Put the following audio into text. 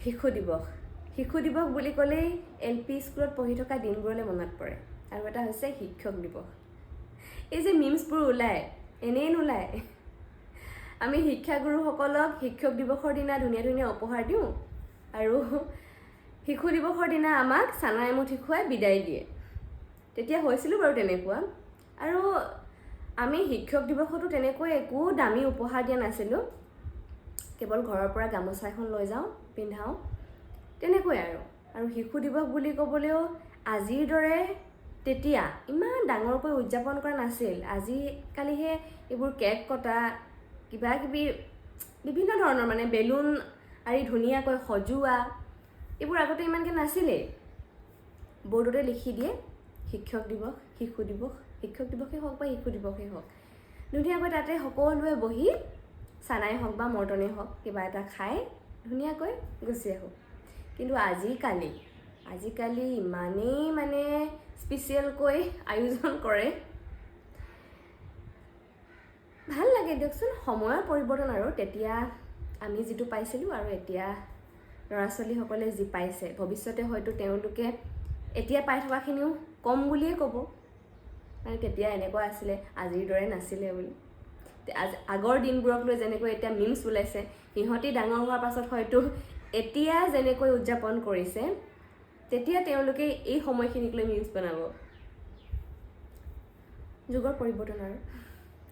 শিশু দিৱস বুলি ক'লেই LP স্কুলত পঢ়ি থকা দিনবোৰলৈ মনত পৰে। আৰু এটা হৈছে শিক্ষক দিৱস। এই যে মিমছবোৰ ওলায়, এনেই নোলায়। আমি শিক্ষাগুৰুসকলক শিক্ষক দিৱসৰ দিনা ধুনীয়া ধুনীয়া উপহাৰ দিওঁ, আৰু শিশু দিৱসৰ দিনা আমাক চানা এমুঠি খুৱাই বিদায় দিয়ে। তেতিয়া হৈছিলোঁ বাৰু তেনেকুৱা। আৰু আমি শিক্ষক দিৱসতো তেনেকৈ একো দামী উপহাৰ দিয়া নাছিলোঁ, কেৱল ঘৰৰ পৰা গামোচা এখন লৈ যাওঁ, পিন্ধাওঁ, তেনেকৈ আৰু শিশু দিৱস বুলি ক'বলৈও আজিৰ দৰে তেতিয়া ইমান ডাঙৰকৈ উদযাপন কৰা নাছিল। আজিকালিহে এইবোৰ কেক কটা, কিবা কিবি বিভিন্ন ধৰণৰ মানে বেলুন আৰি ধুনীয়াকৈ সজোৱা, এইবোৰ আগতে ইমানকৈ নাছিলেই। বৰ্ডতে লিখি দিয়ে শিক্ষক দিৱস, শিশু দিৱস, শিক্ষক দিৱসেই হওক বা শিশু দিৱসেই হওক, ধুনীয়াকৈ তাতে সকলোৱে বহি চানাই হওক বা মৰ্টনেই হওক কিবা এটা খাই ধুনীয়াকৈ গুচি আহোঁ। কিন্তু আজিকালি ইমানেই মানে স্পেচিয়েলকৈ আয়োজন কৰে, ভাল লাগে দিয়কচোন। সময়ৰ পৰিৱৰ্তন আৰু তেতিয়া আমি যিটো পাইছিলোঁ আৰু এতিয়া ল'ৰা ছোৱালীসকলে যি পাইছে, ভৱিষ্যতে হয়তো তেওঁলোকে এতিয়া পাই থকাখিনিও কম বুলিয়ে ক'ব, মানে তেতিয়া এনেকুৱা আছিলে, আজিৰ দৰে নাছিলে বুলি। আগৰ দিনবোৰক লৈ যেনেকৈ এতিয়া মিমছ ওলাইছে, সিহঁতি ডাঙৰ হোৱাৰ পাছত হয়তো এতিয়া যেনেকৈ উদযাপন কৰিছে, তেতিয়া তেওঁলোকে এই সময়খিনিক লৈ মিমছ বনাব। যুগৰ পৰিৱৰ্তন আৰু।